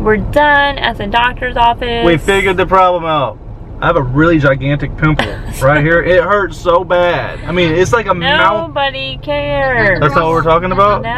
We're done at the doctor's office. We figured the problem out. I have a really gigantic pimple right here. It hurts so bad. I mean, it's like a mouth. Nobody cares. That's not what we're talking about? No.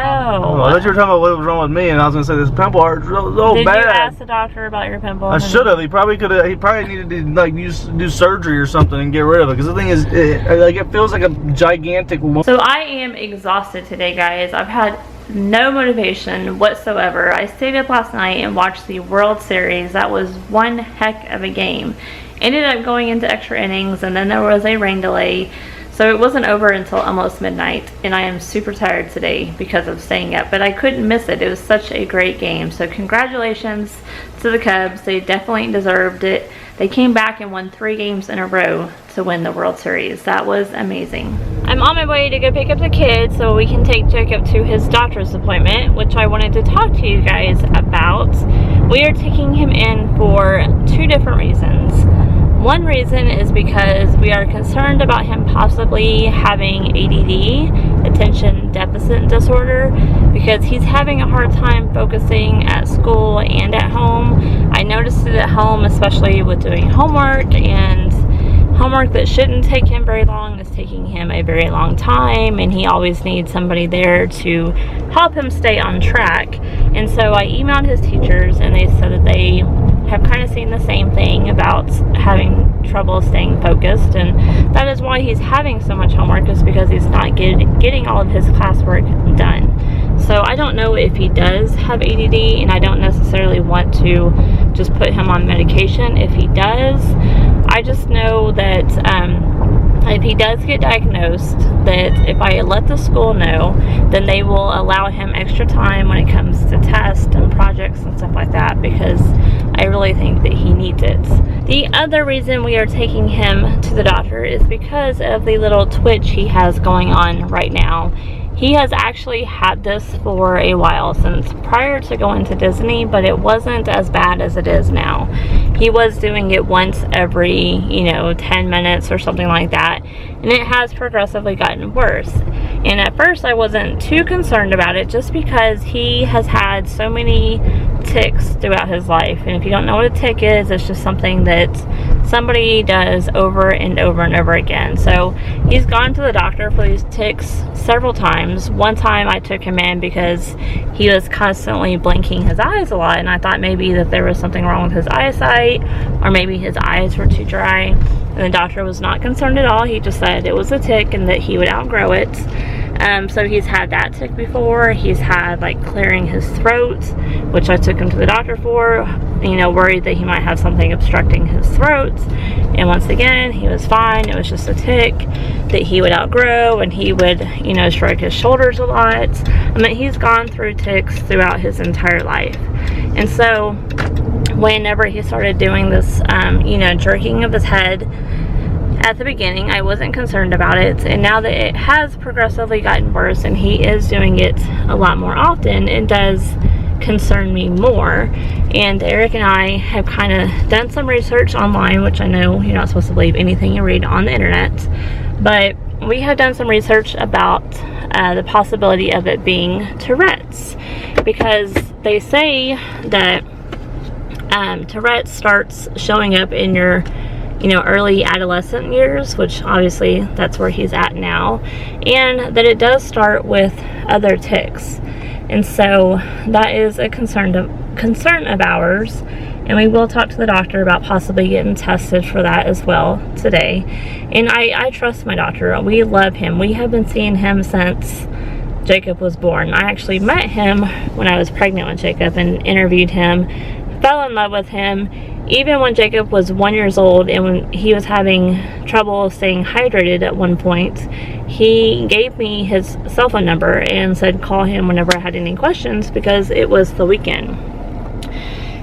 Oh, I thought you were talking about what was wrong with me, and I was going to say this pimple hurts so Did bad. you ask the doctor about your pimple? I should have. He probably could have. He probably needed to like do surgery or something and get rid of it. Because the thing is, it feels like a gigantic. So I am exhausted today, guys. I've had no motivation whatsoever. I stayed up last night and watched the World Series. That was one heck of a game. Ended up going into extra innings, and then there was a rain delay, so it wasn't over until almost midnight, and I am super tired today because of staying up, but I couldn't miss it. It was such a great game. So congratulations to the Cubs. They definitely deserved it. They came back and won 3 games in a row to win the World Series. That was amazing. I'm on my way to go pick up the kids so we can take Jacob to his doctor's appointment, which I wanted to talk to you guys about. We are taking him in for 2 different reasons. One reason is because we are concerned about him possibly having ADD, attention deficit disorder, because he's having a hard time focusing at school and at home. I noticed it at home, especially with doing homework, and homework that shouldn't take him very long is taking him a very long time, and he always needs somebody there to help him stay on track. And so I emailed his teachers, and they said that they have kind of seen the same thing about having trouble staying focused, and that is why he's having so much homework, is because he's not getting all of his classwork done. So I don't know if he does have ADD, and I don't necessarily want to just put him on medication if he does. I just know that if he does get diagnosed, that if I let the school know, then they will allow him extra time when it comes to tests and projects and stuff like that, because I really think that he needs it. The other reason we are taking him to the doctor is because of the little twitch he has going on right now. He has actually had this for a while, since prior to going to Disney, but it wasn't as bad as it is now. He was doing it once every, 10 minutes or something like that, and it has progressively gotten worse. And at first I wasn't too concerned about it, just because he has had so many tics throughout his life. And if you don't know what a tic is, it's just something that somebody does over and over and over again. So he's gone to the doctor for these tics several times. One time I took him in because he was constantly blinking his eyes a lot, and I thought maybe that there was something wrong with his eyesight, or maybe his eyes were too dry. And the doctor was not concerned at all. He just said it was a tic and that he would outgrow it. So he's had that tic before. He's had like clearing his throat, which I took him to the doctor for, worried that he might have something obstructing his throat. And once again, he was fine. It was just a tic that he would outgrow, and he would, shrug his shoulders a lot. I mean, he's gone through tics throughout his entire life. And so whenever he started doing this, jerking of his head, at the beginning, I wasn't concerned about it, and now that it has progressively gotten worse and he is doing it a lot more often, it does concern me more. And Eric and I have kind of done some research online, which I know you're not supposed to believe anything you read on the internet, but we have done some research about the possibility of it being Tourette's, because they say that Tourette's starts showing up in your early adolescent years, which obviously that's where he's at now, and that it does start with other tics. And so that is a concern of ours, and we will talk to the doctor about possibly getting tested for that as well today. And I trust my doctor. We love him. We have been seeing him since Jacob was born. I actually met him when I was pregnant with Jacob and interviewed him, fell in love with him, even when Jacob was 1 year old, and when he was having trouble staying hydrated at one point. He gave me his cell phone number and said call him whenever I had any questions, because it was the weekend.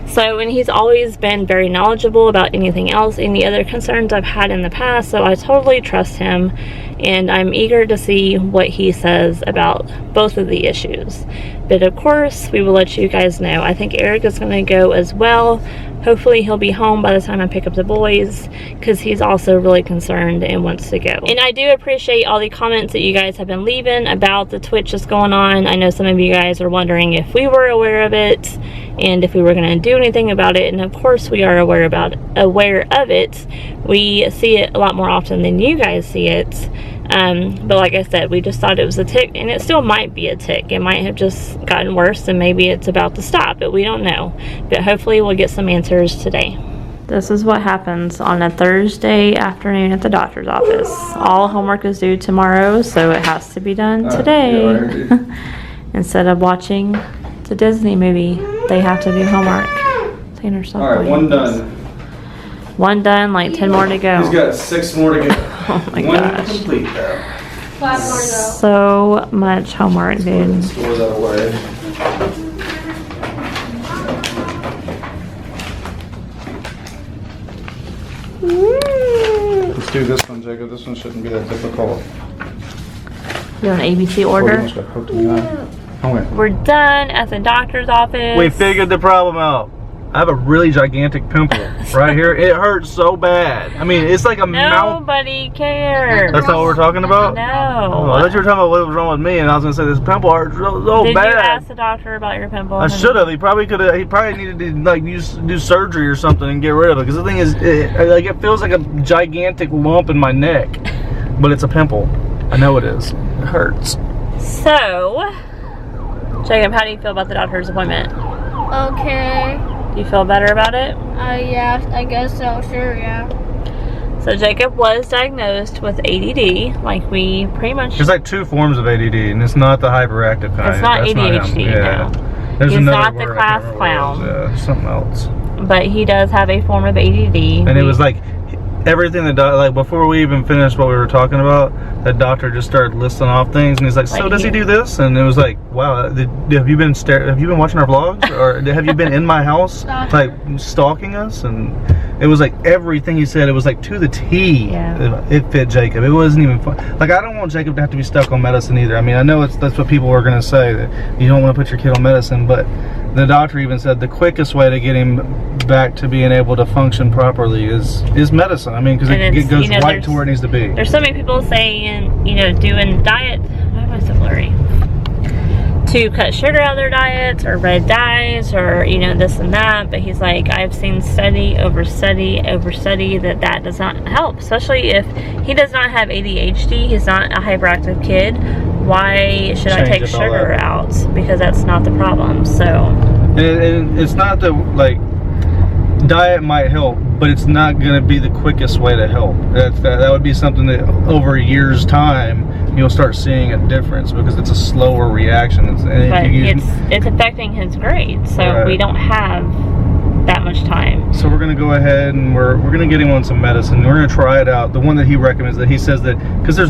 So, and he's always been very knowledgeable about anything else, any other concerns I've had in the past, so I totally trust him. and I'm eager to see what he says about both of the issues. But of course, we will let you guys know. I think Eric is going to go as well. Hopefully he'll be home by the time I pick up the boys, because he's also really concerned and wants to go. And I do appreciate all the comments that you guys have been leaving about the Twitch that's going on. I know some of you guys are wondering if we were aware of it and if we were going to do anything about it, and of course we are aware of it. We see it a lot more often than you guys see it. But like I said, we just thought it was a tick, and it still might be a tick. It might have just gotten worse, and maybe it's about to stop, but we don't know. But hopefully we'll get some answers today. This is what happens on a Thursday afternoon at the doctor's office. All homework is due tomorrow, so it has to be done today. Instead of watching the Disney movie, they have to do homework. Alright, one done. One done, like 10 more to go. He's got 6 more to go. Oh my One gosh. complete though. 5 more to go. So much homework, dude. Store that away. Let's do this one, Jacob. This one shouldn't be that difficult. You want an ABC Oh, you order? almost got hooked in the eye. Oh, wait. We're done at the doctor's office. We figured the problem out. I have a really gigantic pimple right here. It hurts so bad. I mean, it's like a mount. Nobody cares. That's not what we're talking about? No. Oh, I thought you were talking about what was wrong with me, and I was going to say this pimple hurts so Did bad. you ask the doctor about your pimple? I should have. He probably could have. He probably needed to like do surgery or something and get rid of it. Because the thing is, it feels like a gigantic lump in my neck, but it's a pimple. I know it is. It hurts. So, Jacob, how do you feel about the doctor's appointment? Okay. Do you feel better about it? Yeah, I guess so. Sure, yeah. So Jacob was diagnosed with ADD, like we pretty much. There's like 2 forms of ADD, and it's not the hyperactive kind. It's not That's ADHD, him. no. There's He's another not the word, I class can't remember what it was. clown. Yeah, something else. But he does have a form of ADD. And it was like everything that like before we even finished what we were talking about, the doctor just started listing off things, and he's like, "So does he do this?" And it was like, "Wow, have you been watching our vlogs, or have you been in my house like stalking us?" And it was like everything he said. It was like to the T. Yeah. It fit Jacob. It wasn't even fun. Like I don't want Jacob to have to be stuck on medicine either. I mean, I know that's what people are gonna say, that you don't want to put your kid on medicine, but the doctor even said the quickest way to get him back to being able to function properly is medicine. I mean, because it goes right to where it needs to be. There's so many people saying, you know, doing diet. Why am I so blurry? To cut sugar out of their diets, or red dyes, or you know, this and that. But he's like, I've seen study over study that does not help. Especially if he does not have ADHD. He's not a hyperactive kid. Why should I take sugar out? Because that's not the problem. So. And it's not that like diet might help, but it's not going to be the quickest way to help. That would be something that over a year's time you'll start seeing a difference, because it's a slower reaction. But it's affecting his grades, so right. We don't have that much time. So we're going to go ahead and we're going to get him on some medicine. We're going to try it out. The one that he recommends, that he says that, because there's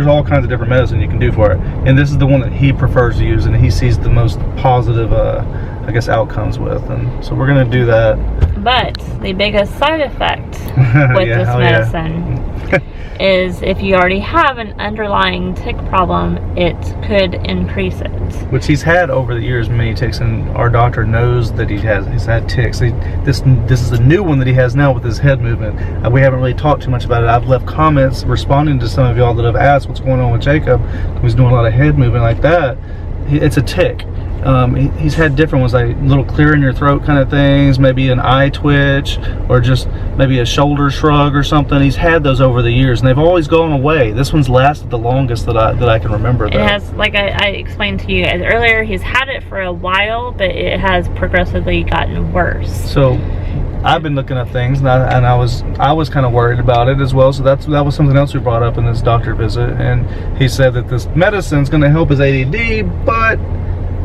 all kinds of different medicine you can do for it, and this is the one that he prefers to use, and he sees the most positive I guess outcomes with, and so we're going to do that. But the biggest side effect with this medicine is if you already have an underlying tick problem, it could increase it. Which he's had over the years, many ticks, and our doctor knows that he's had ticks. This is a new one that he has now with his head movement. We haven't really talked too much about it. I've left comments responding to some of y'all that have asked what's going on with Jacob. He's doing a lot of head movement like that. It's a tick. He's had different ones, like little clear in your throat kind of things, maybe an eye twitch, or just maybe a shoulder shrug or something. He's had those over the years, and they've always gone away. This one's lasted the longest that I can remember. Though. It has, like I explained to you guys earlier, he's had it for a while, but it has progressively gotten worse. So I've been looking at things, and I was kind of worried about it as well. So that was something else we brought up in this doctor visit, and he said that this medicine's going to help his ADD, but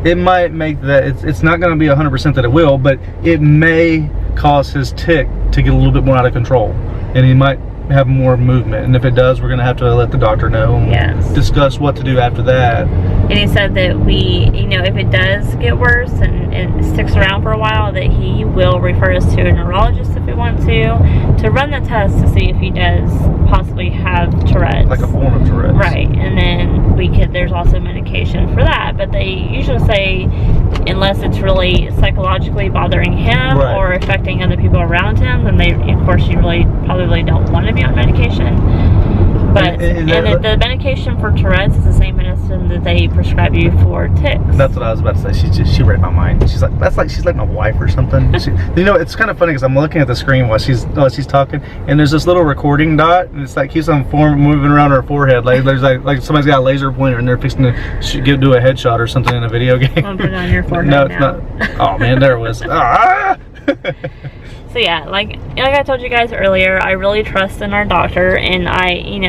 it might make that, it's not going to be 100% that it will, but it may cause his tick to get a little bit more out of control, and he might have more movement. And if it does, we're going to have to let the doctor know and discuss what to do after that. And he said that if it does get worse and it sticks around for a while, that he will refer us to a neurologist if it we want to run the test to see if he does possibly have Tourette's. Like a form of Tourette's. Right, and then there's also medication for that, but they usually say unless it's really psychologically bothering him Right. or affecting other people around him, then of course you probably don't want to be on medication. But And the medication for Tourette's is the same medicine that they prescribe you for tics. That's what I was about to say. She read my mind. She's like, she's like my wife or something. It's kind of funny because I'm looking at the screen while she's talking, and there's this little recording dot, and it's like keeps on moving around her forehead. Like there's like somebody's got a laser pointer and they're fixing to do a headshot or something in a video game. I'll put it on your forehead. No, it's now. not. Oh man, there it was. Ah! So yeah, like I told you guys earlier, I really trust in our doctor, and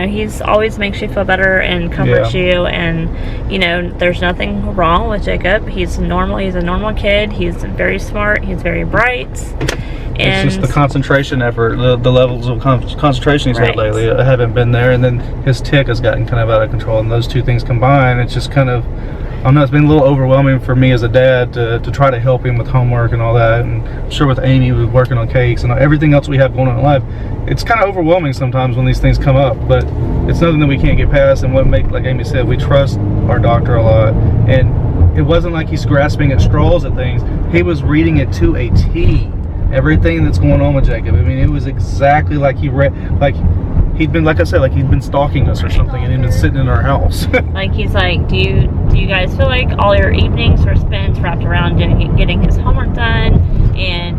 he's always makes you feel better and comforts you, and there's nothing wrong with Jacob. He's normal. He's a normal kid. He's very smart. He's very bright. And it's just the concentration effort, the levels of concentration he's had lately haven't been there, and then his tic has gotten kind of out of control, and those two things combined, it's just kind of, I don't know, it's been a little overwhelming for me as a dad to try to help him with homework and all that, and I'm sure with Amy with working on cakes and everything else we have going on in life, it's kind of overwhelming sometimes when these things come up, but it's nothing that we can't get past. And like Amy said, we trust our doctor a lot, and it wasn't like he's grasping at straws at things. He was reading it to a T. Everything that's going on with Jacob. I mean, it was exactly like he read, like he'd been, like I said, like he'd been stalking us or something, and he'd been sitting in our house. Like he's like, do you guys feel like all your evenings were spent wrapped around getting his homework done? And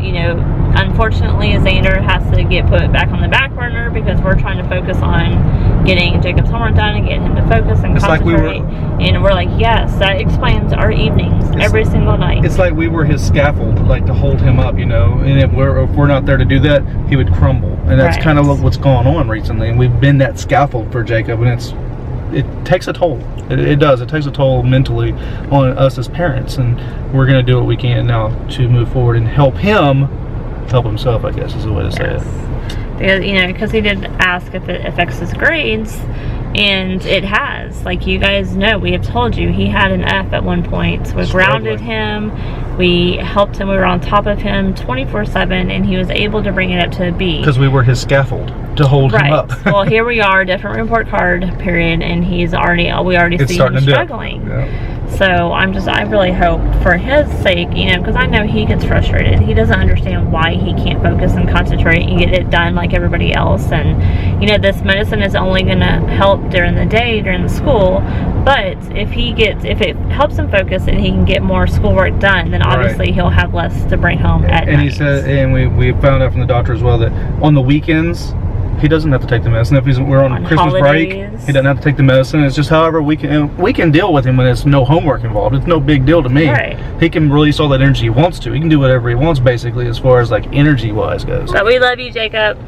unfortunately, Xander has to get put back on the back burner because we're trying to focus on getting Jacob's homework done and getting him to focus and concentrate. And we're like, yes, that explains our evenings every single night. It's like we were his scaffold, like to hold him up, and if we're not there to do that, he would crumble. And that's kind of what's going on recently. And we've been that scaffold for Jacob, and it takes a toll. It does. It takes a toll mentally on us as parents, and we're going to do what we can now to move forward and help him help himself, I guess is the way to say it. Because he did ask if it affects his grades, and it has. Like you guys know, we have told you he had an F at one point. So we grounded him, we helped him, we were on top of him 24/7, and he was able to bring it up to a B. Because we were his scaffold to hold him up. Well, here we are, different report card period, and we already see him struggling. Yeah. So I really hope for his sake, because I know he gets frustrated. He doesn't understand why he can't focus and concentrate and get it done like everybody else. And this medicine is only going to help during the day, during the school. But if it helps him focus and he can get more schoolwork done, then obviously he'll have less to bring home at night. And he said, and we found out from the doctor as well that on the weekends, he doesn't have to take the medicine. If we're on Christmas break, he doesn't have to take the medicine. It's just however we can deal with him when there's no homework involved. It's no big deal to me. Right. He can release all that energy he wants to. He can do whatever he wants, basically, as far as like energy wise goes. But we love you, Jacob.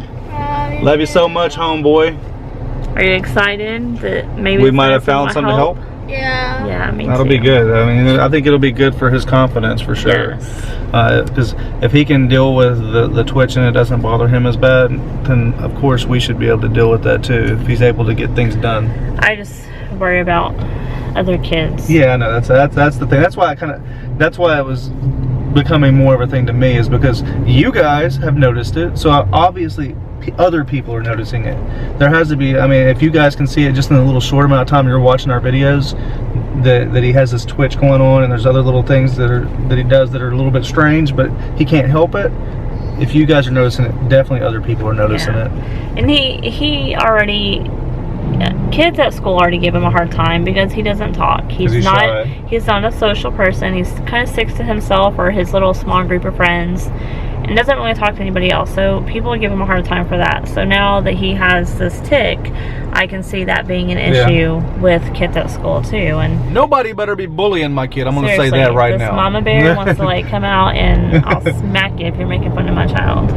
Love you so much, homeboy. Are you excited that maybe we might have found something to help? Yeah. Yeah, me That'll too. be good. I mean, I think it'll be good for his confidence for sure. Yes. Because if he can deal with the twitch and it doesn't bother him as bad, then of course we should be able to deal with that too. If he's able to get things done. I just worry about other kids. Yeah, I know. That's the thing. That's why it was becoming more of a thing to me, is because you guys have noticed it. So obviously other people are noticing it. There has to be, I mean, if you guys can see it just in a little short amount of time you're watching our videos, that he has this twitch going on, and there's other little things that he does that are a little bit strange, but he can't help it. If you guys are noticing it, definitely other people are noticing it. And he already, kids at school already give him a hard time because he doesn't talk. He's not shy. He's not a social person. He's kind of sticks to himself or his little small group of friends, and doesn't really talk to anybody else. So people give him a hard time for that. So now that he has this tic, I can see that being an issue with kids at school too. And nobody better be bullying my kid. I'm going to say seriously, that right this now. mama bear wants to come out and I'll smack you if you're making fun of my child.